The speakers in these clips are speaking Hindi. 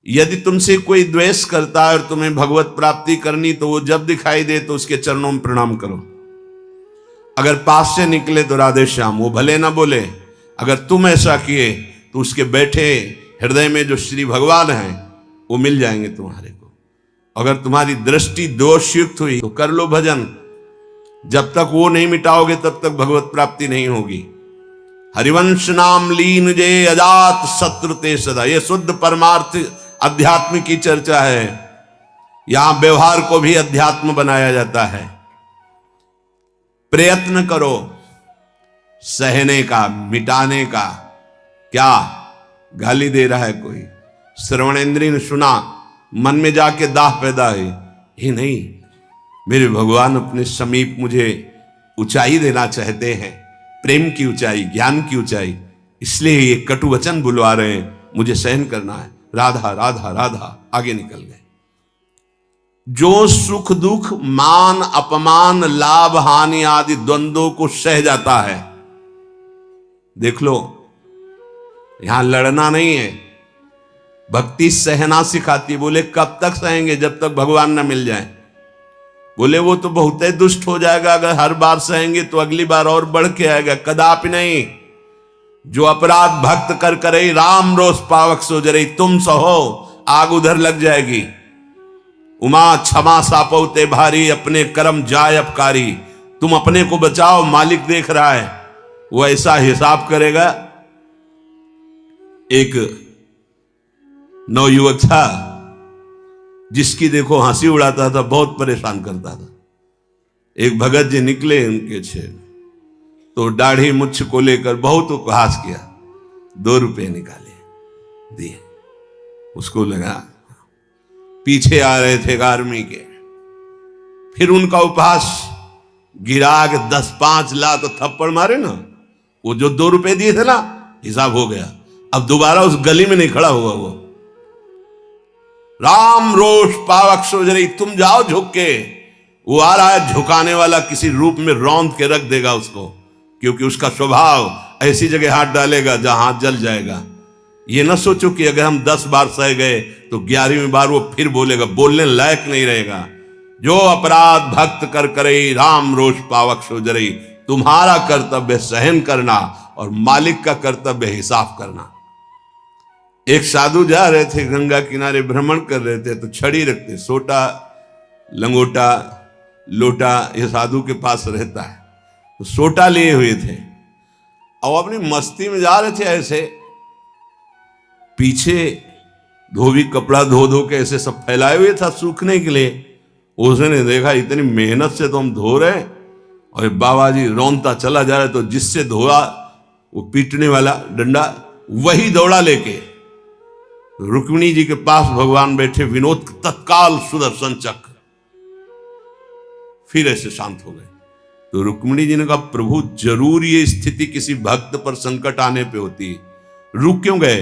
यदि तुमसे कोई द्वेष करता है और तुम्हें भगवत प्राप्ति करनी, तो वो जब दिखाई दे तो उसके चरणों में प्रणाम करो। अगर पास से निकले तो राधे श्याम, वो भले ना बोले, अगर तुम ऐसा किए तो उसके बैठे हृदय में जो श्री भगवान हैं वो मिल जाएंगे तुम्हारे को। अगर तुम्हारी दृष्टि दोषयुक्त हुई तो कर लो भजन, जब तक वो नहीं मिटाओगे तब तक भगवत प्राप्ति नहीं होगी। हरिवंश नाम लीन जे अजात शत्रु ते सदा, ये शुद्ध परमार्थ अध्यात्म की चर्चा है। यहां व्यवहार को भी अध्यात्म बनाया जाता है। प्रयत्न करो सहने का, मिटाने का। क्या गाली दे रहा है कोई, श्रवणेंद्रिय ने सुना, मन में जाके दाह पैदा हुई, ये नहीं, मेरे भगवान अपने समीप मुझे ऊंचाई देना चाहते हैं, प्रेम की ऊंचाई, ज्ञान की ऊंचाई, इसलिए ये कटु वचन बुलवा रहे हैं, मुझे सहन करना है। राधा राधा राधा, आगे निकल गए। जो सुख दुख, मान अपमान, लाभ हानि आदि द्वंद्वों को सह जाता है, देख लो, यहां लड़ना नहीं है, भक्ति सहना सिखाती। बोले कब तक सहेंगे, जब तक भगवान ना मिल जाए। बोले वो तो बहुत ही दुष्ट हो जाएगा, अगर हर बार सहेंगे तो अगली बार और बढ़ के आएगा। कदापि नहीं। जो अपराध भक्त कर करे राम रोष पावक सो जरे, तुम सहो आग उधर लग जाएगी। उमा क्षमा सापौते भारी, अपने कर्म जाय अपकारी। तुम अपने को बचाओ, मालिक देख रहा है, वो ऐसा हिसाब करेगा। एक नवयुवक था जिसकी देखो हंसी उड़ाता था, बहुत परेशान करता था। एक भगत जी निकले उनके छेड़, तो दाढ़ी मुच्छ को लेकर बहुत उपहास किया। 2 रुपए निकाले, दिए। उसको लगा पीछे आ रहे थे आर्मी के, फिर उनका उपहास गिरा के 10-5 लाख तो थप्पड़ मारे ना। वो जो 2 रुपए दिए थे ना, हिसाब हो गया। अब दोबारा उस गली में नहीं खड़ा हुआ वो। राम रोष पावक सोजरी, तुम जाओ झुक के। वो आ रहा है झुकाने वाला, किसी रूप में रौंद के रख देगा उसको, क्योंकि उसका स्वभाव ऐसी जगह हाथ डालेगा जहां हाथ जल जाएगा। ये ना सोचो कि अगर हम 10 बार सह गए तो 11वीं बार वो फिर बोलेगा, बोलने लायक नहीं रहेगा। जो अपराध भक्त कर करे राम रोष पावक सोजरी, तुम्हारा कर्तव्य सहन करना और मालिक का कर्तव्य हिसाब करना। एक साधु जा रहे थे, गंगा किनारे भ्रमण कर रहे थे, तो छड़ी रखते, सोटा, लंगोटा, लोटा, ये साधु के पास रहता है। तो सोटा लिए हुए थे और अपनी मस्ती में जा रहे थे। ऐसे पीछे धोबी कपड़ा धो धो के ऐसे सब फैलाए हुए था सूखने के लिए। उसने देखा इतनी मेहनत से तो हम धो रहे, और बाबा जी रौनता चला जा रहा है। तो जिससे धोआ वो पीटने वाला डंडा, वही दौड़ा लेके रुक्मिणी जी के पास भगवान बैठे, विनोद तत्काल सुदर्शन चक्र, फिर ऐसे शांत हो गए। तो रुक्मिणी जी ने कहा, प्रभु जरूर ये स्थिति किसी भक्त पर संकट आने पे होती है, रुक क्यों गए?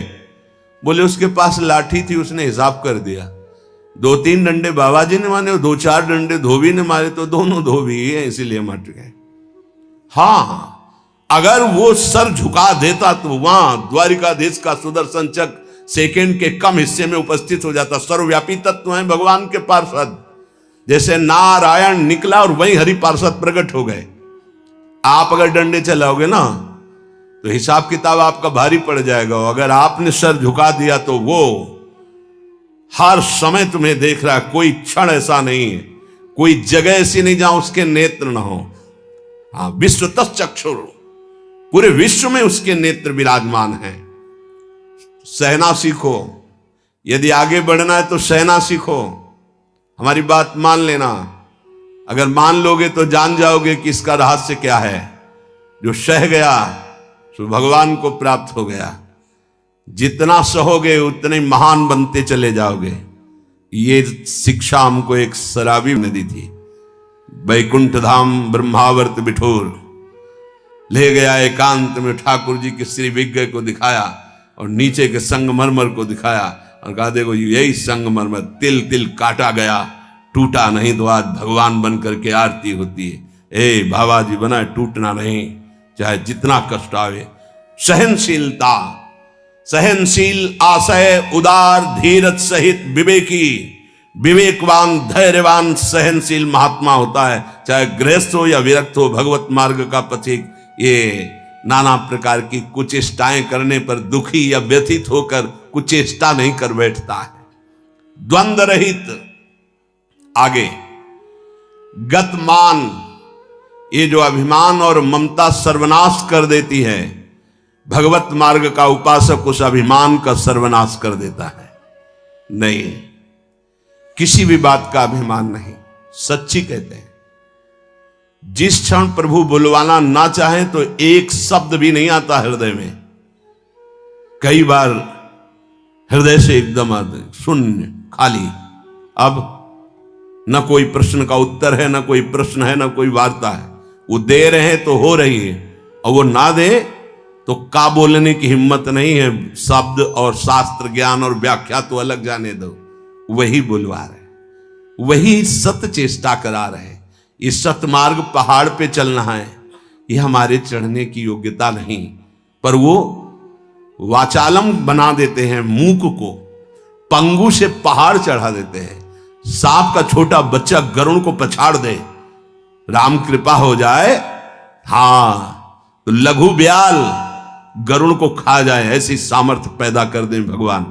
बोले उसके पास लाठी थी, उसने हिसाब कर दिया। 2-3 डंडे बाबा जी ने मारे, 2-4 डंडे धोबी ने मारे, तो दोनों धोबी ही है, इसीलिए मट गए। हाँ, अगर वो सर झुका देता तो वहां द्वारिकाधीश का सुदर्शन चक्र सेकंड के कम हिस्से में उपस्थित हो जाता। सर्वव्यापी तत्व है भगवान के पार्षद, जैसे नारायण निकला और वहीं हरि पार्षद प्रकट हो गए। आप अगर डंडे चलाओगे ना तो हिसाब किताब आपका भारी पड़ जाएगा। अगर आपने सर झुका दिया तो वो हर समय तुम्हें देख रहा है। कोई क्षण ऐसा नहीं है, कोई जगह ऐसी नहीं जहां उसके नेत्र ना हो। हाँ, विश्व तच्चक्षुर, पूरे विश्व में उसके नेत्र विराजमान हैं। सहना सीखो, यदि आगे बढ़ना है तो सहना सीखो। हमारी बात मान लेना, अगर मान लोगे तो जान जाओगे कि इसका रहस्य क्या है। जो सह गया तो भगवान को प्राप्त हो गया। जितना सहोगे उतने महान बनते चले जाओगे। ये शिक्षा हमको एक शराबी ने दी थी। वैकुंठ धाम ब्रह्मावर्त बिठोर ले गया, एकांत में ठाकुर जी के श्री विग्रह को दिखाया और नीचे के संगमरमर को दिखाया और कहा, देखो यही संगमरमर तिल तिल काटा गया, टूटा नहीं, तो आज भगवान बन करके आरती होती है। ए बाबा जी बना, टूटना नहीं, चाहे जितना कष्ट आवे। सहनशीलता, सहनशील, आशय, उदार, धीरज सहित विवेकी, विवेकवान, धैर्यवान, सहनशील महात्मा होता है, चाहे गृहस्थ हो या विरक्त हो, भगवत मार्ग का पथिक। ये नाना प्रकार की कुचेष्टाएं करने पर दुखी या व्यथित होकर कुचेष्टा नहीं कर बैठता है। द्वंद्व रहित। आगे गतमान, ये जो अभिमान और ममता सर्वनाश कर देती है, भगवत मार्ग का उपासक उस अभिमान का सर्वनाश कर देता है। नहीं, किसी भी बात का अभिमान नहीं। सच्ची कहते हैं, जिस क्षण प्रभु बुलवाना ना चाहे तो एक शब्द भी नहीं आता हृदय में। कई बार हृदय से एकदम शून्य, खाली। अब न कोई प्रश्न का उत्तर है, न कोई प्रश्न है, न कोई वार्ता है। वो दे रहे हैं तो हो रही है, और वो ना दे तो का बोलने की हिम्मत नहीं है। शब्द और शास्त्र ज्ञान और व्याख्या तो अलग जाने दो, वही बुलवा रहे, वही सत्य चेष्टा करा रहे। ये सतमार्ग पहाड़ पे चलना है, ये हमारे चढ़ने की योग्यता नहीं, पर वो वाचालम बना देते हैं। मूक को पंगु से पहाड़ चढ़ा देते हैं। सांप का छोटा बच्चा गरुड़ को पछाड़ दे, राम कृपा हो जाए, हां तो लघु ब्याल गरुड़ को खा जाए, ऐसी सामर्थ्य पैदा कर दें भगवान।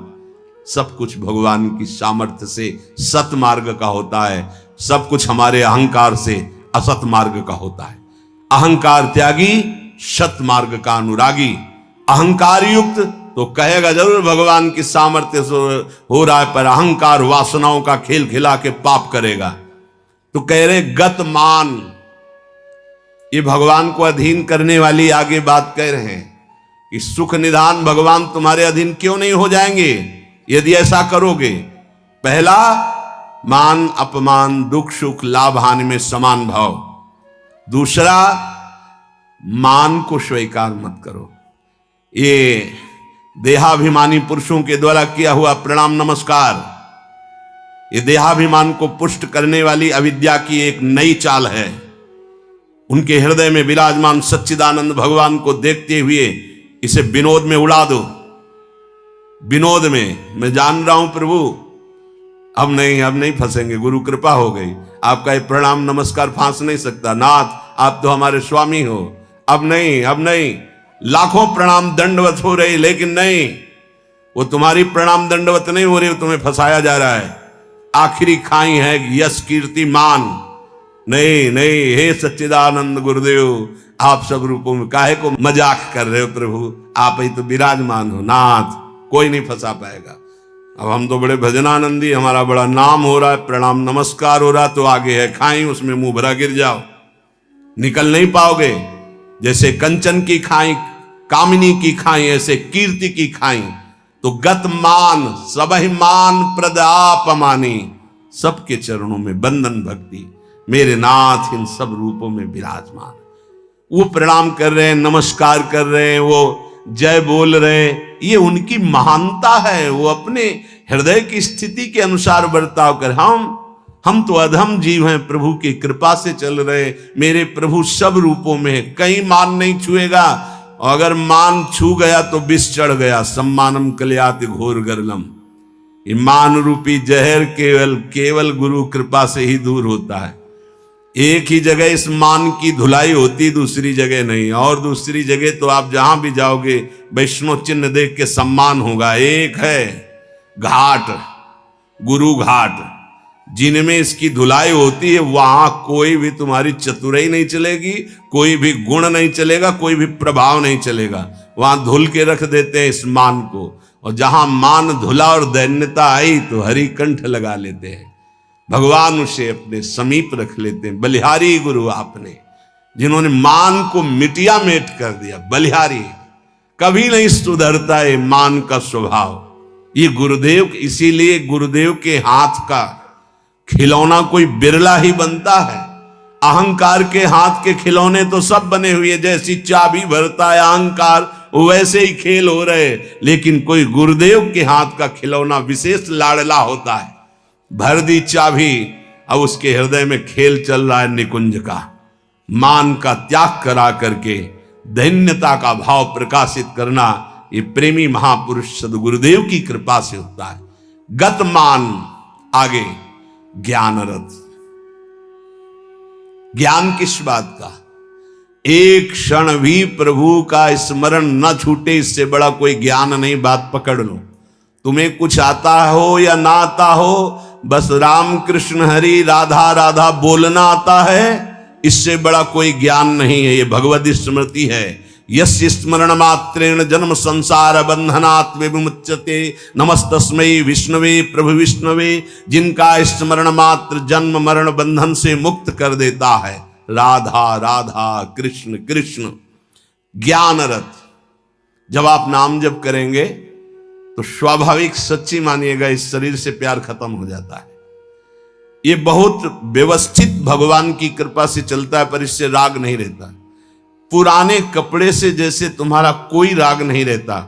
सब कुछ भगवान की सामर्थ्य से सत मार्ग का होता है, सब कुछ हमारे अहंकार से असत मार्ग का होता है। अहंकार त्यागी, सत मार्ग का अनुरागी। अहंकार युक्त तो कहेगा जरूर भगवान की सामर्थ्य से हो रहा है, पर अहंकार वासनाओं का खेल खिला के पाप करेगा। तो कह रहे गतमान, ये भगवान को अधीन करने वाली आगे बात कह रहे हैं कि सुख निधान भगवान तुम्हारे अधीन क्यों नहीं हो जाएंगे यदि ऐसा करोगे। पहला, मान अपमान, दुख सुख, लाभ हानि में समान भाव। दूसरा, मान को स्वीकार मत करो। ये देहाभिमानी पुरुषों के द्वारा किया हुआ प्रणाम नमस्कार, ये देहाभिमान को पुष्ट करने वाली अविद्या की एक नई चाल है। उनके हृदय में विराजमान सच्चिदानंद भगवान को देखते हुए इसे विनोद में उड़ा दो। विनोद में, मैं जान रहा हूं प्रभु, अब नहीं फंसेंगे, गुरु कृपा हो गई। आपका ये प्रणाम नमस्कार फांस नहीं सकता, नाथ आप तो हमारे स्वामी हो। अब नहीं, लाखों प्रणाम दंडवत हो रही, लेकिन नहीं, वो तुम्हारी प्रणाम दंडवत नहीं हो रही, वो तुम्हें फंसाया जा रहा है। आखिरी खाई है यश कीर्ति मान। नहीं, हे सच्चिदानंद गुरुदेव, आप सब रूपों में काहे को मजाक कर रहे हो प्रभु, आप ही तो विराजमान हो नाथ, कोई नहीं फंसा पाएगा। अब हम तो बड़े भजनानंदी, हमारा बड़ा नाम हो रहा है, प्रणाम नमस्कार हो रहा, तो आगे है खाई, उसमें मुंह भरा गिर जाओ, निकल नहीं पाओगे। जैसे कंचन की खाई, कामिनी की खाई, ऐसे कीर्ति की खाई। तो गत मान, सबहि मान प्रद आप मानी, सबके चरणों में बंधन भक्ति, मेरे नाथ इन सब रूपों में विराजमान। वो प्रणाम कर रहे हैं, नमस्कार कर रहे हैं, वो जय बोल रहे हैं, ये उनकी महानता है। वो अपने हृदय की स्थिति के अनुसार बर्ताव कर, हम तो अधम जीव हैं, प्रभु की कृपा से चल रहे। मेरे प्रभु सब रूपों में है, कहीं मान नहीं छुएगा, और अगर मान छू गया तो विष चढ़ गया। सम्मानम कल्याति घोर गरलम, ये मान रूपी जहर केवल गुरु कृपा से ही दूर होता है। एक ही जगह इस मान की धुलाई होती, दूसरी जगह नहीं। और दूसरी जगह तो आप जहां भी जाओगे वैष्णव चिन्ह देख के सम्मान होगा। एक है घाट, गुरु घाट, जिनमें इसकी धुलाई होती है, वहां कोई भी तुम्हारी चतुराई नहीं चलेगी, कोई भी गुण नहीं चलेगा, कोई भी प्रभाव नहीं चलेगा। वहां धुल के रख देते हैं इस मान को, और जहां मान धुला और दैन्यता आई तो हरि कंठ लगा लेते हैं, भगवान उसे अपने समीप रख लेते हैं। बलिहारी गुरु आपने, जिन्होंने मान को मिटिया मेट कर दिया। बलिहारी कभी नहीं सुधरता है मान का स्वभाव, ये गुरुदेव, इसीलिए गुरुदेव के हाथ का खिलौना कोई बिरला ही बनता है। अहंकार के हाथ के खिलौने तो सब बने हुए, जैसी चाबी भरता है अहंकार वैसे ही खेल हो रहे, लेकिन कोई गुरुदेव के हाथ का खिलौना विशेष लाडला होता है। भर दी चाबी, अब उसके हृदय में खेल चल रहा है निकुंज का। मान का त्याग करा करके धन्यता का भाव प्रकाशित करना, ये प्रेमी महापुरुष सद्गुरुदेव की कृपा से होता है। गतमान, आगे ज्ञान रथ। ज्ञान किस बात का? एक क्षण भी प्रभु का स्मरण न छूटे, इससे बड़ा कोई ज्ञान नहीं। बात पकड़ लो। तुम्हें कुछ आता हो या ना आता हो, बस राम कृष्ण हरि राधा राधा बोलना आता है, इससे बड़ा कोई ज्ञान नहीं है। ये भगवद स्मृति है। यस्य स्मरण मात्रेण जन्म संसार बंधनात् विमुच्यते, नमस्तस्मै विष्णवे प्रभु विष्णवे। जिनका स्मरण मात्र जन्म मरण बंधन से मुक्त कर देता है। राधा राधा कृष्ण कृष्ण। ज्ञान रथ। जब आप नाम जप करेंगे तो स्वाभाविक, सच्ची मानिएगा, इस शरीर से प्यार खत्म हो जाता है। ये बहुत व्यवस्थित भगवान की कृपा से चलता है, पर इससे राग नहीं रहता। पुराने कपड़े से जैसे तुम्हारा कोई राग नहीं रहता,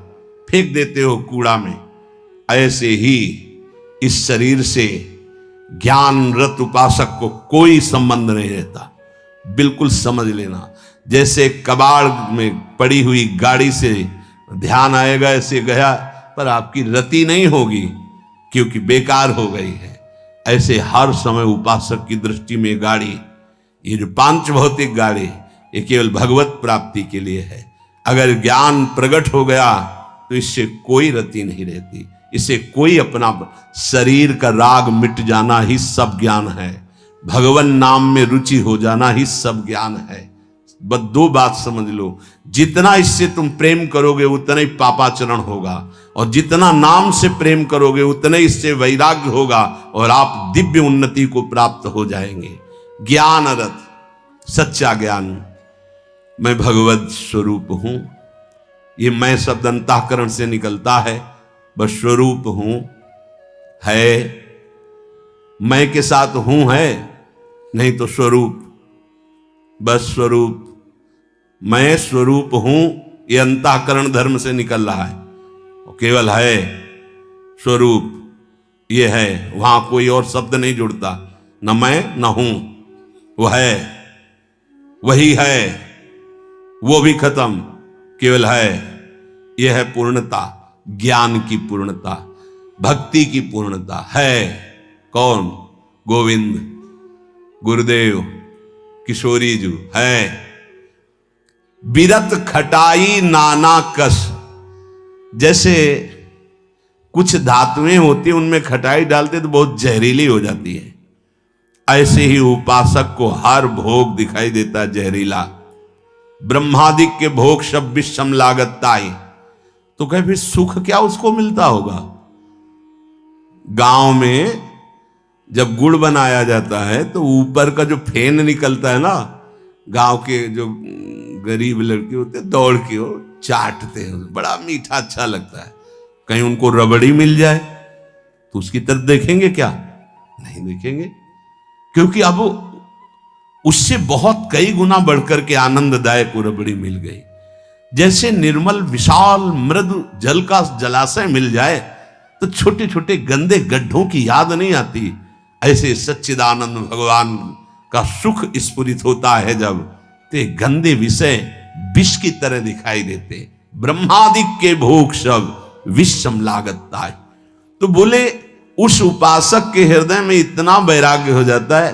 फेंक देते हो कूड़ा में, ऐसे ही इस शरीर से ज्ञान रत उपासक को कोई संबंध नहीं रहता। बिल्कुल समझ लेना। जैसे कबाड़ में पड़ी हुई गाड़ी से ध्यान आएगा, ऐसे गया, पर आपकी रति नहीं होगी क्योंकि बेकार हो गई है। ऐसे हर समय उपासक की दृष्टि में गाड़ी, ये जो पांच भौतिक गाड़ी, ये केवल भगवत प्राप्ति के लिए है। अगर ज्ञान प्रकट हो गया तो इससे कोई रति नहीं रहती, इससे कोई अपना शरीर का राग मिट जाना ही सब ज्ञान है। भगवान नाम में रुचि हो जाना ही सब ज्ञान है। बस दो बात समझ लो, जितना इससे तुम प्रेम करोगे उतना ही पापाचरण होगा, और जितना नाम से प्रेम करोगे उतना ही इससे वैराग्य होगा, और आप दिव्य उन्नति को प्राप्त हो जाएंगे। ज्ञान रथ, सच्चा ज्ञान। मैं भगवत स्वरूप हूं, ये मैं शब्द अंतःकरण से निकलता है। बस स्वरूप हूं है, मैं के साथ हूं है, नहीं तो स्वरूप, बस स्वरूप। मैं स्वरूप हूं, ये अंतःकरण धर्म से निकल रहा है, केवल है स्वरूप, ये है। वहां कोई और शब्द नहीं जुड़ता, न मैं न हूं, वो है, वही है, वो भी खत्म, केवल है। यह है पूर्णता, ज्ञान की पूर्णता, भक्ति की पूर्णता है। कौन? गोविंद, गुरुदेव, किशोरी जी है। बिरत खटाई नाना कस। जैसे कुछ धातुएं होती, उनमें खटाई डालते तो बहुत जहरीली हो जाती है, ऐसे ही उपासक को हर भोग दिखाई देता है जहरीला। ब्रह्मादिक के भोग सब विषम लागताई। तो कहे फिर सुख क्या उसको मिलता होगा? गांव में जब गुड़ बनाया जाता है तो ऊपर का जो फेन निकलता है ना, गांव के जो गरीब लड़के होते हैं दौड़ के वो चाटते हैं, बड़ा मीठा अच्छा लगता है। कहीं उनको रबड़ी मिल जाए तो उसकी तरफ देखेंगे क्या? नहीं देखेंगे, क्योंकि अब उससे बहुत कई गुना बढ़कर के आनंददायक वो रबड़ी मिल गई। जैसे निर्मल विशाल मृदु जल का जलाशय मिल जाए तो छोटे छोटे गंदे गड्ढों की याद नहीं आती, ऐसे सच्चिदानंद भगवान का सुख स्फुरित होता है जब, ते गंदे विषय विष की तरह दिखाई देते। ब्रह्मादिक के भोग सब विषम लागता है। तो बोले उस उपासक के हृदय में इतना वैराग्य हो जाता है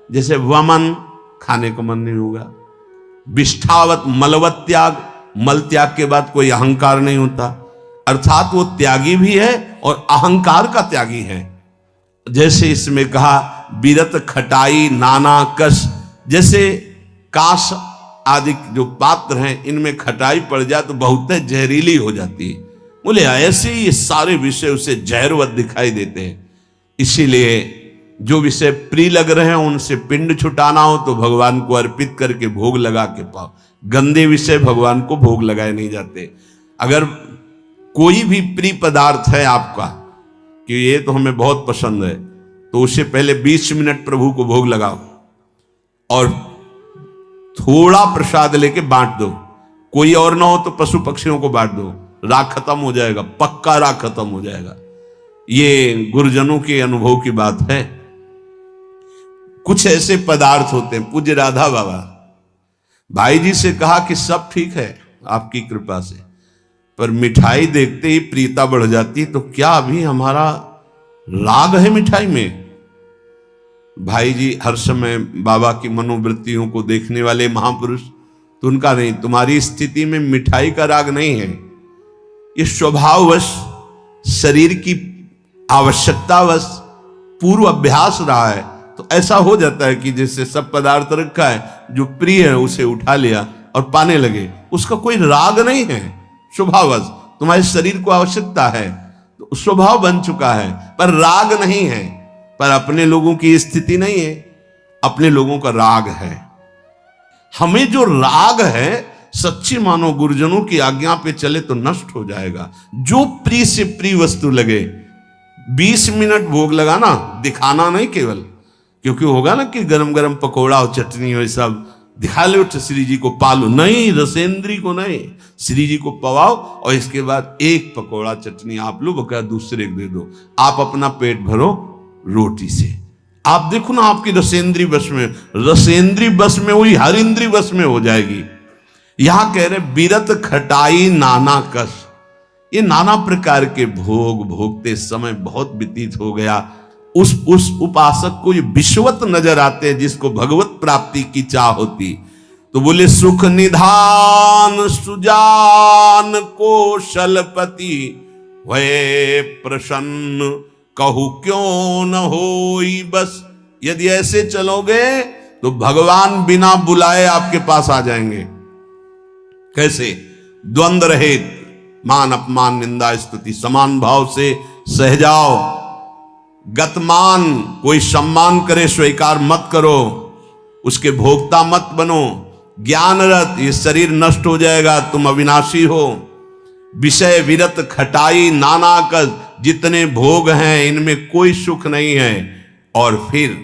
जैसे वमन, खाने को मन नहीं होगा, विष्ठावत मलवत त्याग, मल त्याग के बाद कोई अहंकार नहीं होता, अर्थात वो त्यागी भी है और अहंकार का त्यागी है। जैसे इसमें कहा बिरत खटाई नाना कस, जैसे काश आदि जो पात्र हैं इनमें खटाई पड़ जाए तो बहुत जहरीली हो जाती है। बोले ऐसे ही ये सारे विषय उसे जहरवत दिखाई देते हैं। इसीलिए जो विषय प्रिय लग रहे हैं उनसे पिंड छुटाना हो तो भगवान को अर्पित करके भोग लगा के पाओ। गंदे विषय भगवान को भोग लगाए नहीं जाते। अगर कोई भी प्रिय पदार्थ है आपका कि ये तो हमें बहुत पसंद है, तो उससे पहले 20 मिनट प्रभु को भोग लगाओ और थोड़ा प्रसाद लेके बांट दो। कोई और ना हो तो पशु पक्षियों को बांट दो, राग खत्म हो जाएगा, पक्का राग खत्म हो जाएगा। ये गुरुजनों के अनुभव की बात है। कुछ ऐसे पदार्थ होते हैं, पूज्य राधा बाबा भाई जी से कहा कि सब ठीक है आपकी कृपा से, पर मिठाई देखते ही प्रियता बढ़ जाती। तो क्या अभी हमारा राग है मिठाई में? भाई जी हर समय बाबा की मनोवृत्तियों को देखने वाले महापुरुष, तो उनका नहीं, तुम्हारी स्थिति में मिठाई का राग नहीं है, ये स्वभाववश शरीर की आवश्यकतावश पूर्व अभ्यास रहा है। तो ऐसा हो जाता है कि जैसे सब पदार्थ रखा है, जो प्रिय है उसे उठा लिया और पाने लगे, उसका कोई राग नहीं है, स्वभाववश तुम्हारे शरीर को आवश्यकता है तो स्वभाव बन चुका है, पर राग नहीं है। पर अपने लोगों की स्थिति नहीं है, अपने लोगों का राग है। हमें जो राग है, सच्ची मानो गुरुजनों की आज्ञा पे चले तो नष्ट हो जाएगा। जो प्रिय से प्रिय वस्तु लगे, 20 मिनट भोग लगाना, दिखाना नहीं केवल, क्योंकि होगा ना कि गरम गरम पकौड़ा और चटनी हो सब दिखा लो, श्री जी को पालो, नहीं, रसेंद्री को नहीं, श्री जी को पवाओ और इसके बाद एक पकौड़ा चटनी आप लो, बका दूसरे को दे दो, आप अपना पेट भरो रोटी से। आप देखो ना, आपकी रसेंद्री बस में, रसेंद्री बस में हुई, हर इंद्री बस में हो जाएगी। यहां कह रहे बिरत खटाई नाना कस, ये नाना प्रकार के भोग भोगते समय बहुत व्यतीत हो गया। उस उपासक को ये विश्वत नजर आते हैं, जिसको भगवत प्राप्ति की चाह होती। तो बोले सुख निधान सुजान कौशलपति, वे प्रसन्न कहू क्यों न होई बस। यदि ऐसे चलोगे तो भगवान बिना बुलाए आपके पास आ जाएंगे। कैसे? द्वंद्व रहित, मान अपमान निंदा स्तुति समान भाव से सह जाओ। गतमान, कोई सम्मान करे स्वीकार मत करो, उसके भोक्ता मत बनो। ज्ञानरत, ये शरीर नष्ट हो जाएगा, तुम अविनाशी हो। विषय विरत खटाई नाना कस, जितने भोग हैं इनमें कोई सुख नहीं है। और फिर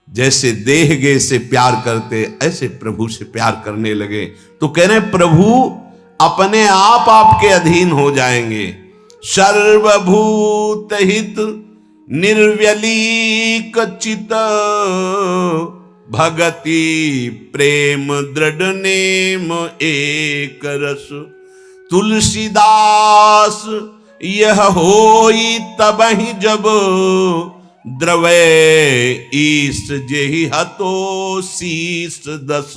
जैसे देह गे से प्यार करते, ऐसे प्रभु से प्यार करने लगे। तो कह रहे प्रभु अपने आप आपके अधीन हो जाएंगे। सर्वभूत हित निर्व्यलीक चित, भगति प्रेम दृढ़ नेम एक रस। तुलसीदास यह होई तबहि जब, द्रवे ईश जेहि हतो शीस दस।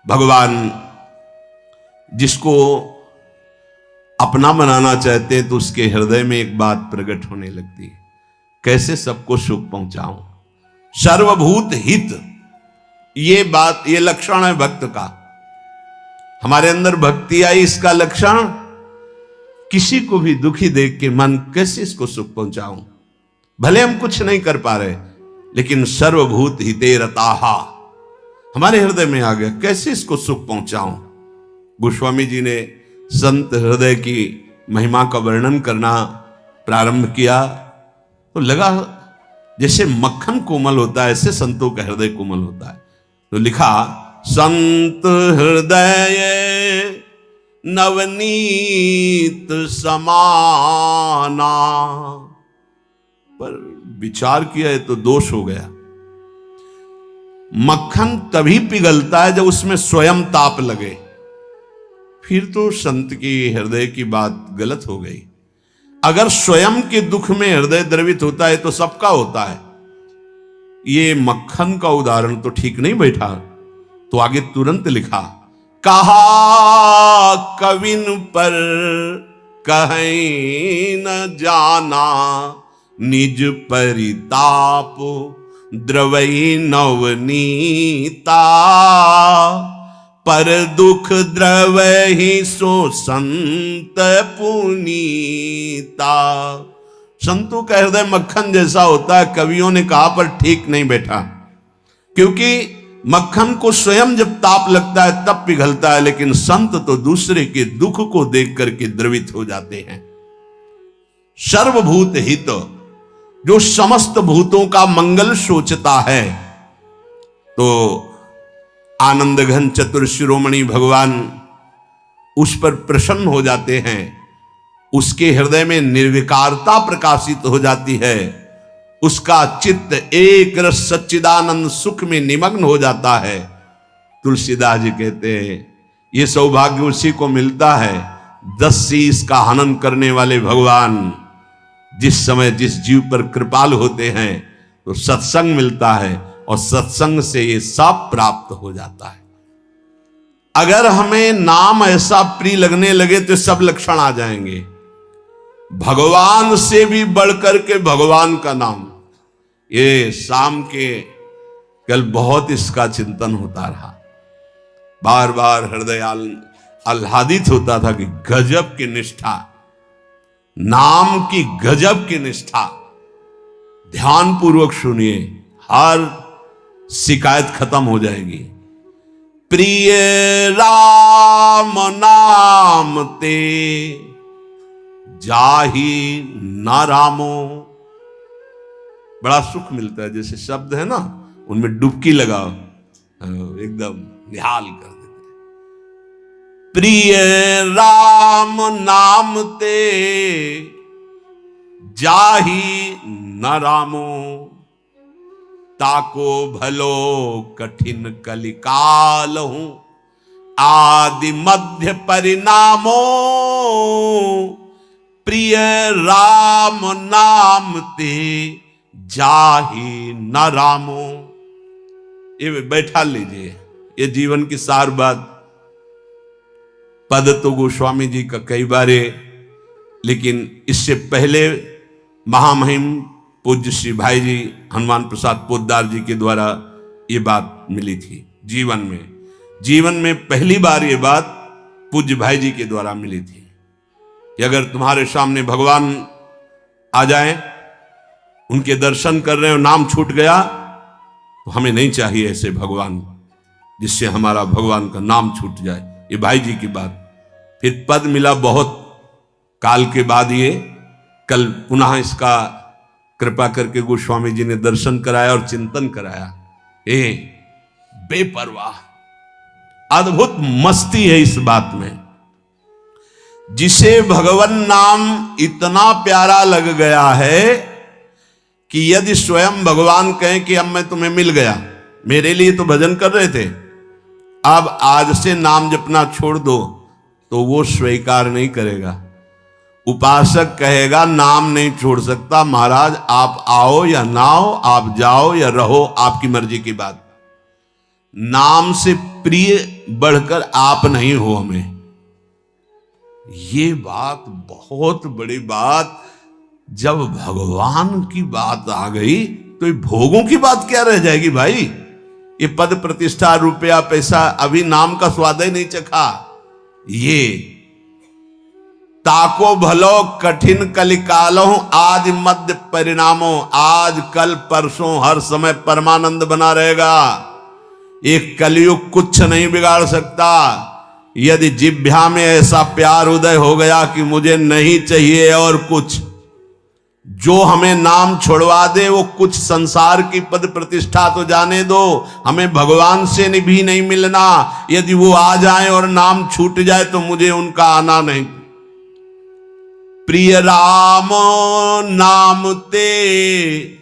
भगवान जिसको अपना बनाना चाहते हैं तो उसके हृदय में एक बात प्रकट होने लगती है, कैसे सबको सुख पहुंचाऊं। सर्वभूत हित, ये बात, ये लक्षण है भक्त का। हमारे अंदर भक्ति आई, इसका लक्षण, किसी को भी दुखी देख के मन कैसे इसको सुख पहुंचाऊं। भले हम कुछ नहीं कर पा रहे, लेकिन सर्वभूत हिते रताहा हमारे हृदय में आ गया, कैसे इसको सुख पहुंचाऊं। गोस्वामी जी ने संत हृदय की महिमा का वर्णन करना प्रारंभ किया तो लगा जैसे मक्खन कोमल होता है, ऐसे संतों का हृदय कोमल होता है। तो लिखा संत हृदय नवनीत समाना, पर विचार किया है तो दोष हो गया। मक्खन तभी पिघलता है जब उसमें स्वयं ताप लगे, फिर तो संत की हृदय की बात गलत हो गई। अगर स्वयं के दुख में हृदय द्रवित होता है तो सबका होता है। ये मक्खन का उदाहरण तो ठीक नहीं बैठा। तो आगे तुरंत लिखा, कहा कविन पर कहीं न जाना, निज परिताप द्रवई नवनीता। पर दुख द्रव ही सो संत पुनीता। संतों का हृदय मक्खन जैसा होता है, कवियों ने कहा, पर ठीक नहीं बैठा। क्योंकि मक्खन को स्वयं जब ताप लगता है तब पिघलता है, लेकिन संत तो दूसरे के दुख को देख करके द्रवित हो जाते हैं। सर्वभूत हित, जो समस्त भूतों का मंगल सोचता है, तो आनंद घन चतुर शिरोमणि भगवान उस पर प्रसन्न हो जाते हैं। उसके हृदय में निर्विकारता प्रकाशित हो जाती है। उसका चित्त एक रस सच्चिदानंद सुख में निमग्न हो जाता है। तुलसीदास जी कहते हैं ये सौभाग्य उसी को मिलता है 10 का हनन करने वाले भगवान जिस समय जिस जीव पर कृपालु होते हैं तो सत्संग मिलता है और सत्संग से ये सब प्राप्त हो जाता है। अगर हमें नाम ऐसा प्रिय लगने लगे तो सब लक्षण आ जाएंगे। भगवान से भी बढ़कर के भगवान का नाम। ये शाम के कल बहुत इसका चिंतन होता रहा, बार बार हृदय आह्लादित होता था कि गजब की निष्ठा, नाम की गजब की निष्ठा। ध्यान पूर्वक सुनिए, हर शिकायत खत्म हो जाएगी। प्रिय राम नाम ते जाहि न रामो। बड़ा सुख मिलता है, जैसे शब्द है ना उनमें डुबकी लगाओ, एकदम निहाल कर देते। प्रिय राम नाम ते जाहि न रामो, ताको भलो कठिन कलिकाल हूं आदि मध्य परिणामो। प्रिय राम नाम ते जाहि न रामो। ये बैठा लीजिए, ये जीवन की सार बात। पद तो गोस्वामी जी का कई बारे, लेकिन इससे पहले महामहिम पूज्य श्री भाई जी हनुमान प्रसाद पोद्दार जी के द्वारा ये बात मिली थी। जीवन में पहली बार ये बात पूज्य भाई जी के द्वारा मिली थी कि अगर तुम्हारे सामने भगवान आ जाए, उनके दर्शन कर रहे हो, नाम छूट गया, तो हमें नहीं चाहिए ऐसे भगवान जिससे हमारा भगवान का नाम छूट जाए। ये भाई जी की बात। फिर पद मिला बहुत काल के बाद, ये कल पुनः इसका कृपा करके गोस्वामी जी ने दर्शन कराया और चिंतन कराया। बेपरवाह, अद्भुत मस्ती है इस बात में। जिसे भगवान नाम इतना प्यारा लग गया है कि यदि स्वयं भगवान कहें कि अब मैं तुम्हें मिल गया, मेरे लिए तो भजन कर रहे थे, अब आज से नाम जपना छोड़ दो, तो वो स्वीकार नहीं करेगा। उपासक कहेगा नाम नहीं छोड़ सकता, महाराज आप आओ या ना आओ, आप जाओ या रहो, आपकी मर्जी की बात। नाम से प्रिय बढ़कर आप नहीं हो हमें। ये बात बहुत बड़ी बात। जब भगवान की बात आ गई तो ये भोगों की बात क्या रह जाएगी भाई। ये पद प्रतिष्ठा रुपया पैसा, अभी नाम का स्वाद ही नहीं चखा। ये ताको भलो कठिन कलिकालो आदि मध्य परिणामों। आज कल परसों हर समय परमानंद बना रहेगा। एक कलयुग कुछ नहीं बिगाड़ सकता। यदि जिह्वा में ऐसा प्यार उदय हो गया कि मुझे नहीं चाहिए और कुछ, जो हमें नाम छोड़वा दे वो कुछ संसार की पद प्रतिष्ठा तो जाने दो, हमें भगवान से भी नहीं मिलना। यदि वो आ जाए और नाम छूट जाए तो मुझे उनका आना नहीं। प्रिय राम नाम ते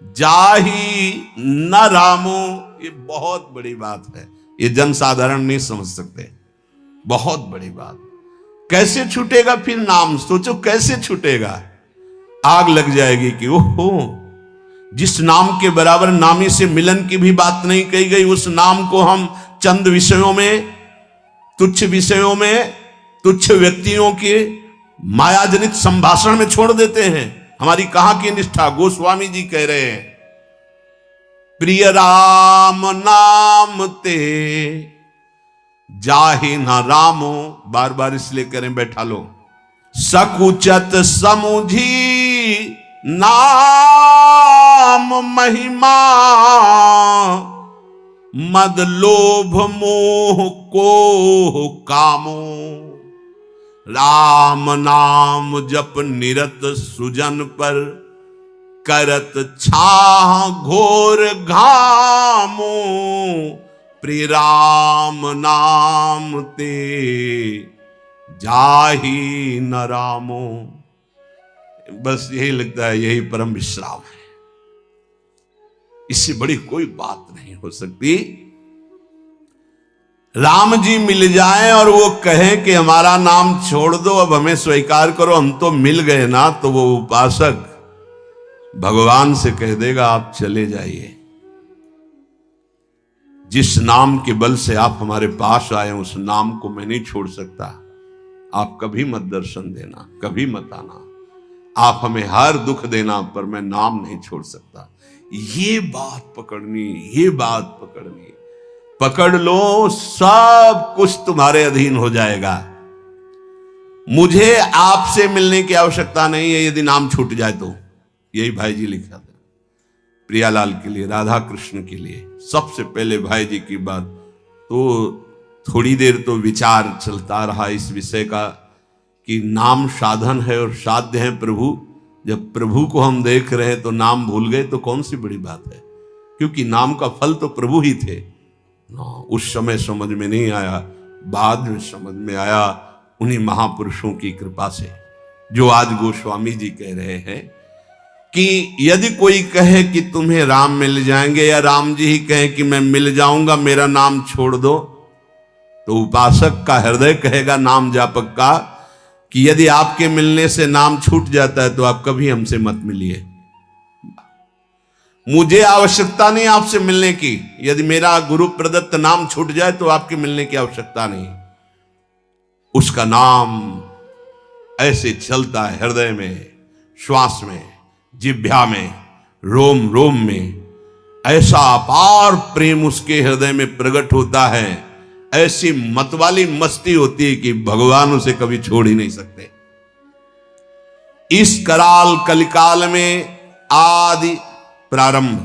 जाहि न रामो। ये बहुत बड़ी बात है, ये जन साधारण नहीं समझ सकते। बहुत बड़ी बात। कैसे छूटेगा फिर नाम? सोचो कैसे छूटेगा। आग लग जाएगी कि ओहो, जिस नाम के बराबर नामी से मिलन की भी बात नहीं कही गई, उस नाम को हम चंद विषयों में, तुच्छ विषयों में, तुच्छ व्यक्तियों के मायाजनित संभाषण में छोड़ देते हैं। हमारी कहां की निष्ठा। गोस्वामी जी कह रहे हैं प्रिय राम नाम ते जाहि न रामो। बार बार इसलिए करें, बैठा लो। सकुचत समुझी नाम महिमा, मद लोभ मोह को कामो। राम नाम जप निरत सुजन पर, करत छाह घोर घामो। प्रिय राम नाम ते जाहि न रामो। बस यही लगता है, यही परम विश्राम है। इससे बड़ी कोई बात नहीं हो सकती। राम जी मिल जाएं और वो कहें कि हमारा नाम छोड़ दो, अब हमें स्वीकार करो, हम तो मिल गए ना, तो वो उपासक भगवान से कह देगा आप चले जाइए। जिस नाम के बल से आप हमारे पास आए उस नाम को मैं नहीं छोड़ सकता। आप कभी मत दर्शन देना, कभी मत आना, आप हमें हर दुख देना, पर मैं नाम नहीं छोड़ सकता। ये बात पकड़नी, ये बात पकड़नी, पकड़ लो, सब कुछ तुम्हारे अधीन हो जाएगा। मुझे आपसे मिलने की आवश्यकता नहीं है यदि नाम छूट जाए तो। यही भाई जी लिखा था प्रियालाल के लिए, राधा कृष्ण के लिए। सबसे पहले भाई जी की बात तो थोड़ी देर तो विचार चलता रहा इस विषय का कि नाम साधन है और साध्य है प्रभु। जब प्रभु को हम देख रहे हैं तो नाम भूल गए तो कौन सी बड़ी बात है, क्योंकि नाम का फल तो प्रभु ही थे। उस समय समझ में नहीं आया, बाद में समझ में आया उन्हीं महापुरुषों की कृपा से, जो आज गोस्वामी जी कह रहे हैं कि यदि कोई कहे कि तुम्हें राम मिल जाएंगे, या राम जी ही कहें कि मैं मिल जाऊंगा, मेरा नाम छोड़ दो, तो उपासक का हृदय कहेगा नाम जापक का कि यदि आपके मिलने से नाम छूट जाता है तो आप कभी हमसे मत मिलिए। मुझे आवश्यकता नहीं आपसे मिलने की, यदि मेरा गुरु प्रदत्त नाम छूट जाए तो आपके मिलने की आवश्यकता नहीं। उसका नाम ऐसे चलता है हृदय में, श्वास में, जिह्वा में, रोम रोम में, ऐसा अपार प्रेम उसके हृदय में प्रकट होता है, ऐसी मतवाली मस्ती होती है कि भगवान उसे कभी छोड़ ही नहीं सकते। इस कराल कलिकाल में आदि प्रारंभ,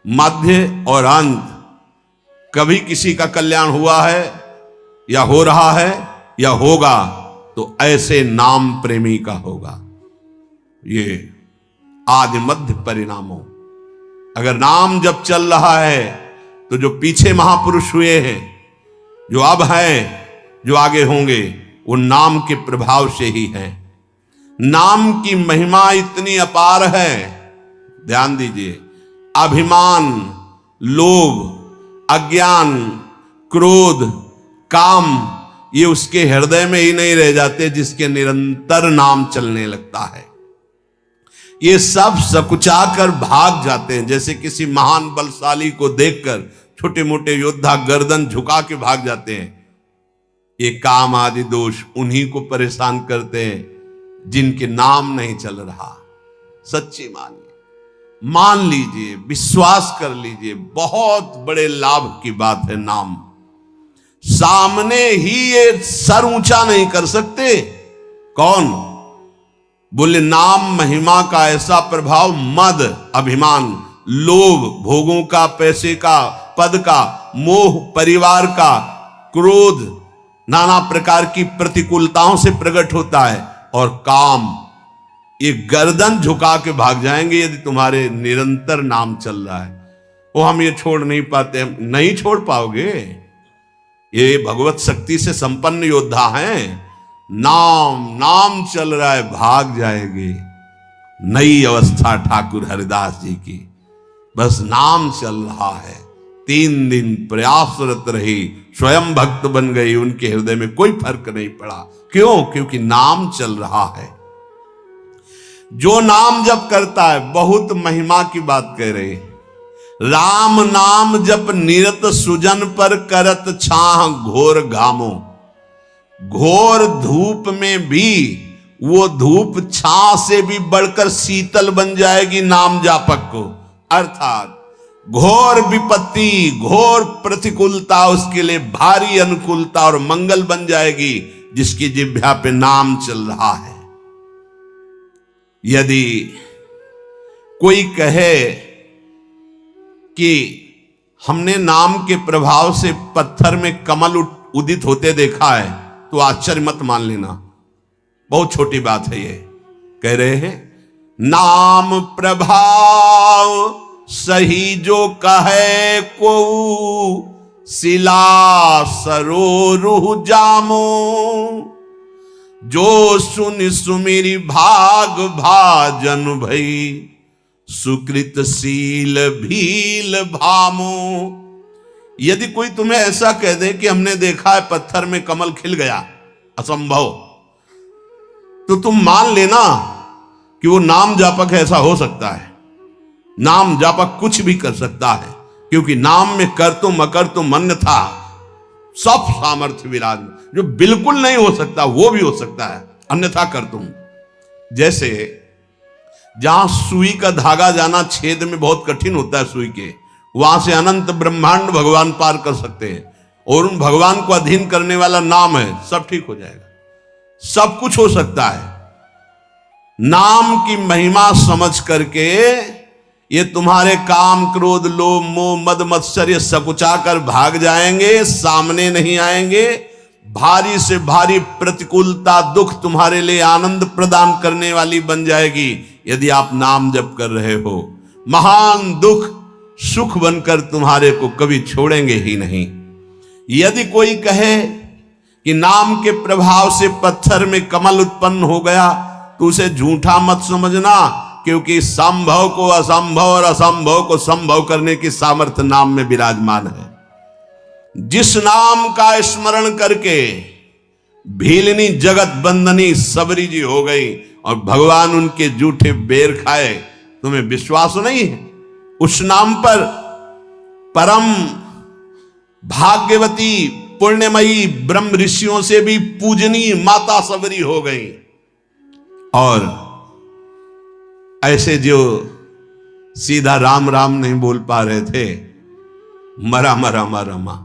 मध्य और अंत, कभी किसी का कल्याण हुआ है या हो रहा है या होगा तो ऐसे नाम प्रेमी का होगा। ये आदि मध्य परिणामों, अगर नाम जब चल रहा है तो जो पीछे महापुरुष हुए हैं, जो अब हैं, जो आगे होंगे, वो नाम के प्रभाव से ही है। नाम की महिमा इतनी अपार है, ध्यान दीजिए। अभिमान, लोभ, अज्ञान, क्रोध, काम, ये उसके हृदय में ही नहीं रह जाते जिसके निरंतर नाम चलने लगता है। ये सब सकुचा कर भाग जाते हैं, जैसे किसी महान बलशाली को देखकर छोटे मोटे योद्धा गर्दन झुका के भाग जाते हैं। ये काम आदि दोष उन्हीं को परेशान करते हैं जिनके नाम नहीं चल रहा। सच्ची मानिए, मान लीजिए, विश्वास कर लीजिए, बहुत बड़े लाभ की बात है नाम। सामने ही ये सर ऊंचा नहीं कर सकते। कौन? बोले नाम महिमा का ऐसा प्रभाव, मद, अभिमान, लोभ, भोगों का, पैसे का, पद का, मोह, परिवार का, क्रोध, नाना प्रकार की प्रतिकूलताओं से प्रकट होता है, और काम, ये गर्दन झुका के भाग जाएंगे यदि तुम्हारे निरंतर नाम चल रहा है। वो हम ये छोड़ नहीं पाते, हम नहीं छोड़ पाओगे। ये भगवत शक्ति से संपन्न योद्धा हैं। नाम नाम चल रहा है, भाग जाएंगे। नई अवस्था ठाकुर हरिदास जी की, बस नाम चल रहा है। 3 दिन प्रयासरत रही, स्वयं भक्त बन गई, उनके हृदय में कोई फर्क नहीं पड़ा। क्यों? क्योंकि नाम चल रहा है। जो नाम जप करता है, बहुत महिमा की बात कह रहे, राम नाम जप निरत सुजन पर करत छाह घोर घामो। घोर धूप में भी वो धूप छाह से भी बढ़कर शीतल बन जाएगी नाम जापक को। अर्थात घोर विपत्ति, घोर प्रतिकूलता उसके लिए भारी अनुकूलता और मंगल बन जाएगी, जिसकी जिह्वा पे नाम चल रहा है। यदि कोई कहे कि हमने नाम के प्रभाव से पत्थर में कमल उदित होते देखा है, तो आश्चर्य मत मान लेना, बहुत छोटी बात है। ये कह रहे हैं नाम प्रभाव सही जो कहे को शिला सरो रूह जामो। जो सुन सुमेरी भाग भाजन भई सुकृत शील भील भामो। यदि कोई तुम्हें ऐसा कह दे कि हमने देखा है पत्थर में कमल खिल गया, असंभव, तो तुम मान लेना कि वो नाम जापक ऐसा हो सकता है। नाम जापक कुछ भी कर सकता है, क्योंकि नाम में कर तुम अकर तुम अन्यथा सब सामर्थ्य विराज। जो बिल्कुल नहीं हो सकता वो भी हो सकता है, अन्यथा कर तुम। जैसे जहां सुई का धागा जाना छेद में बहुत कठिन होता है सुई के, वहां से अनंत ब्रह्मांड भगवान पार कर सकते हैं, और उन भगवान को अधीन करने वाला नाम है, सब ठीक हो जाएगा, सब कुछ हो सकता है। नाम की महिमा समझ करके ये तुम्हारे काम क्रोध लोभ मोह मद मत्सर्य सकुचा कर भाग जाएंगे, सामने नहीं आएंगे। भारी से भारी प्रतिकूलता दुख तुम्हारे लिए आनंद प्रदान करने वाली बन जाएगी यदि आप नाम जप कर रहे हो। महान दुख सुख बनकर तुम्हारे को कभी छोड़ेंगे ही नहीं। यदि कोई कहे कि नाम के प्रभाव से पत्थर में कमल उत्पन्न हो गया, तो उसे झूठा मत समझना, क्योंकि संभव को असंभव और असंभव को संभव करने की सामर्थ्य नाम में विराजमान है। जिस नाम का स्मरण करके भीलनी जगत बंदनी सबरी जी हो गई और भगवान उनके जूठे बेर खाए, तुम्हें विश्वास नहीं है? उस नाम पर परम भाग्यवती पुण्यमयी ब्रह्म ऋषियों से भी पूजनीय माता सबरी हो गई। और ऐसे जो सीधा राम राम नहीं बोल पा रहे थे, मरा मरा मरा मा,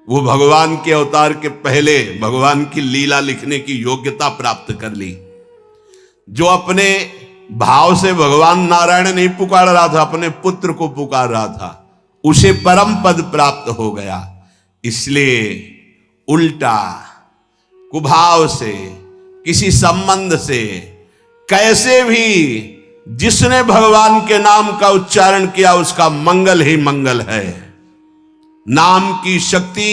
वो भगवान के अवतार के पहले भगवान की लीला लिखने की योग्यता प्राप्त कर ली। जो अपने भाव से भगवान नारायण नहीं पुकार रहा था, अपने पुत्र को पुकार रहा था, उसे परम पद प्राप्त हो गया। इसलिए उल्टा कुभाव से किसी संबंध से कैसे भी जिसने भगवान के नाम का उच्चारण किया उसका मंगल ही मंगल है। नाम की शक्ति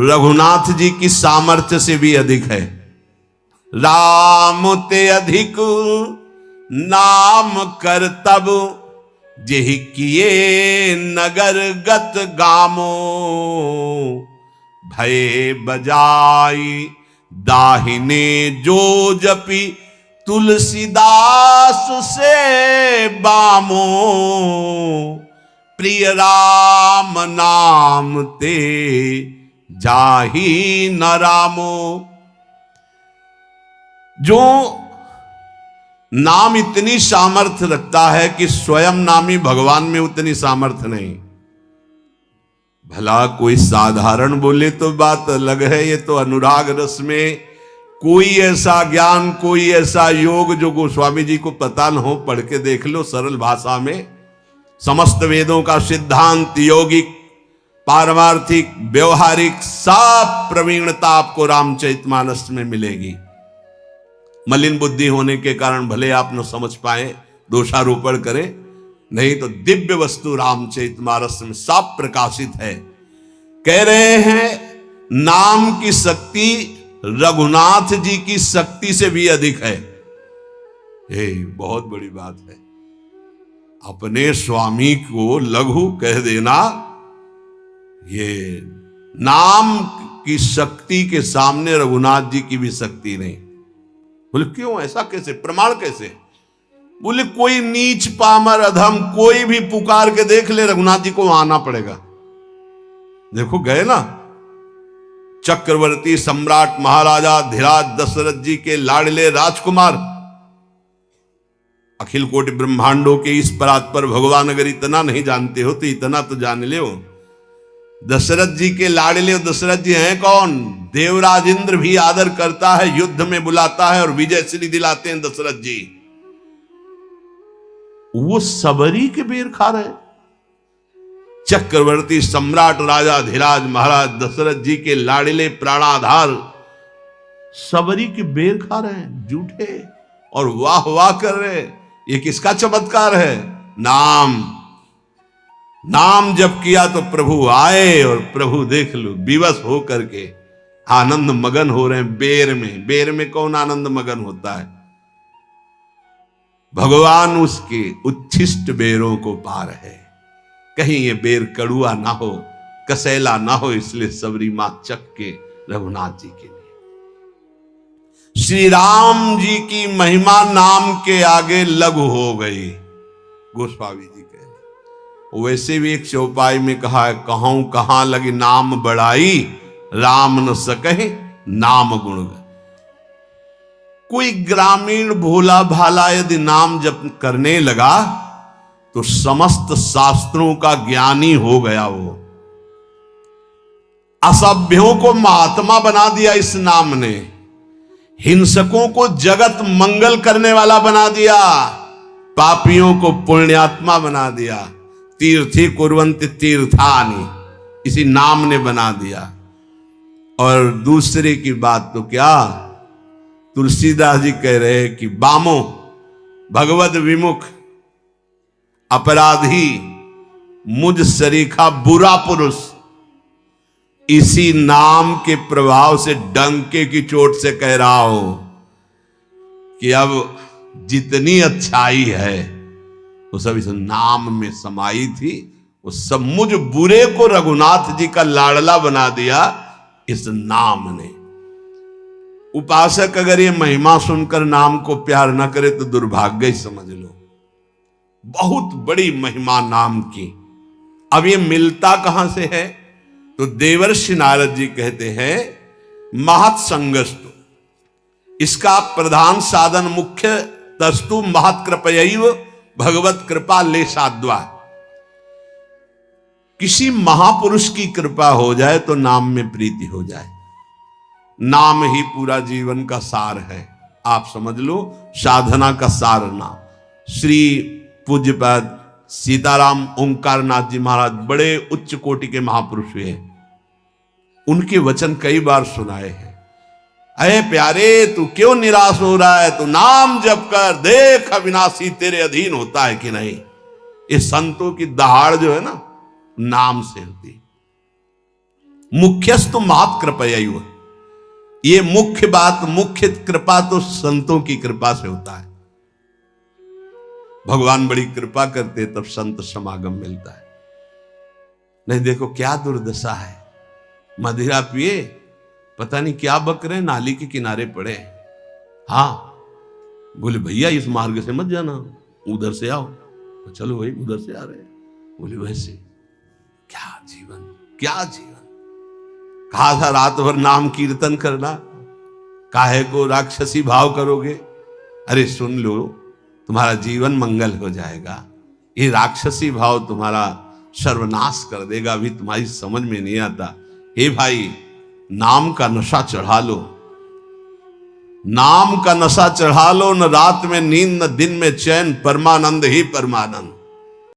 रघुनाथ जी की सामर्थ्य से भी अधिक है। राम ते अधिक नाम कर तब जेहि किए नगर गत गामो, भय बजाई दाहिने जो जपी तुलसीदास से बामो, प्रिय राम नाम ते जाहि न रामो। जो नाम इतनी सामर्थ्य रखता है कि स्वयं नामी भगवान में उतनी सामर्थ्य नहीं। भला कोई साधारण बोले तो बात अलग है, ये तो अनुराग रस में कोई ऐसा ज्ञान कोई ऐसा योग जो गोस्वामी जी को पता न हो, पढ़ के देख लो सरल भाषा में। समस्त वेदों का सिद्धांत यौगिक पारमार्थिक व्यवहारिक सब प्रवीणता आपको रामचरितमानस में मिलेगी। मलिन बुद्धि होने के कारण भले आप न समझ पाए, दोषारोपण करें, नहीं तो दिव्य वस्तु रामचरितमानस में सब प्रकाशित है। कह रहे हैं नाम की शक्ति रघुनाथ जी की शक्ति से भी अधिक है। ये बहुत बड़ी बात है। अपने स्वामी को लघु कह देना, ये नाम की शक्ति के सामने रघुनाथ जी की भी शक्ति नहीं। बोले क्यों, ऐसा कैसे, प्रमाण कैसे? बोले कोई नीच पामर अधम कोई भी पुकार के देख ले, रघुनाथ जी को आना पड़ेगा। देखो गए ना, चक्रवर्ती सम्राट महाराजा धीराज दशरथ जी के लाडले राजकुमार, अखिल कोटि ब्रह्मांडों के इस परात पर भगवान अगर इतना नहीं जानते हो तो इतना तो जान ले। दशरथ जी के लाडले दशरथ जी हैं कौन? देवराज इंद्र भी आदर करता है, युद्ध में बुलाता है और विजय श्री दिलाते हैं दशरथ जी। वो सबरी के बेर खा रहे। चक्रवर्ती सम्राट राजा धीराज महाराज दशरथ जी के लाडले प्राणाधार सबरी के बेर खा रहे हैं झूठे, और वाह वाह कर रहे। ये किसका चमत्कार है? नाम जब किया तो प्रभु आए, और प्रभु देख लो विवश हो करके आनंद मगन हो रहे हैं। बेर में कौन आनंद मगन होता है? भगवान उसके उच्छिष्ट बेरों को पा रहे। कहीं ये बेर कड़ुआ ना हो, कसैला ना हो, इसलिए सबरी मां चख के रघुनाथ जी के लिए। श्री राम जी की महिमा नाम के आगे लघु हो गई, गोस्वामी जी कह। वैसे भी एक चौपाई में कहा है, कहूं कहां लगी नाम बड़ाई, राम न सके नाम गुण। कोई ग्रामीण भोला भाला यदि नाम जप करने लगा तो समस्त शास्त्रों का ज्ञानी हो गया। वो असभ्यों को महात्मा बना दिया इस नाम ने, हिंसकों को जगत मंगल करने वाला बना दिया, पापियों को पुण्यात्मा बना दिया। तीर्थी कुर्वन्ति तीर्थानि, इसी नाम ने बना दिया। और दूसरे की बात तो क्या, तुलसीदास जी कह रहे हैं कि बामो भगवद विमुख अपराधी मुझ सरीखा बुरा पुरुष, इसी नाम के प्रभाव से डंके की चोट से कह रहा हूं कि अब जितनी अच्छाई है वो सब इस नाम में समाई थी। वो सब मुझ बुरे को रघुनाथ जी का लाडला बना दिया इस नाम ने। उपासक अगर ये महिमा सुनकर नाम को प्यार ना करे तो दुर्भाग्य ही समझ लो। बहुत बड़ी महिमा नाम की। अब ये मिलता कहां से है, तो देवर्षि नारद जी कहते हैं महत् संगस्तु, इसका प्रधान साधन मुख्य तस्तु महत् कृपयैव भगवत कृपा ले साध्वा। किसी महापुरुष की कृपा हो जाए तो नाम में प्रीति हो जाए। नाम ही पूरा जीवन का सार है, आप समझ लो, साधना का सार नाम। श्री पूज्यपाद सीताराम ओंकारनाथ जी महाराज बड़े उच्च कोटि के महापुरुष हुए, उनके वचन कई बार सुनाए हैं। अरे प्यारे, तू क्यों निराश हो रहा है, तू नाम जप कर देख, अविनाशी तेरे अधीन होता है कि नहीं। ये संतों की दहाड़ जो है ना, नाम से होती। मुख्यस्तु महत् कृपयैव, ये मुख्य बात, मुख्य कृपा तो संतों की कृपा से होता है। भगवान बड़ी कृपा करते तब संत समागम मिलता है। नहीं देखो क्या दुर्दशा है, मदिरा पिए पता नहीं क्या बक रहे, नाली के किनारे पड़े। हाँ बोले भैया इस मार्ग से मत जाना, उधर से आओ। तो चलो भाई उधर से आ रहे हैं। बोले वैसे क्या जीवन, क्या जीवन। कहा था रात भर नाम कीर्तन करना, काहे को राक्षसी भाव करोगे। अरे सुन लो, तुम्हारा जीवन मंगल हो जाएगा। ये राक्षसी भाव तुम्हारा सर्वनाश कर देगा, अभी तुम्हारी समझ में नहीं आता। हे भाई, नाम का नशा चढ़ा लो, नाम का नशा चढ़ा लो, न रात में नींद न दिन में चैन, परमानंद ही परमानंद।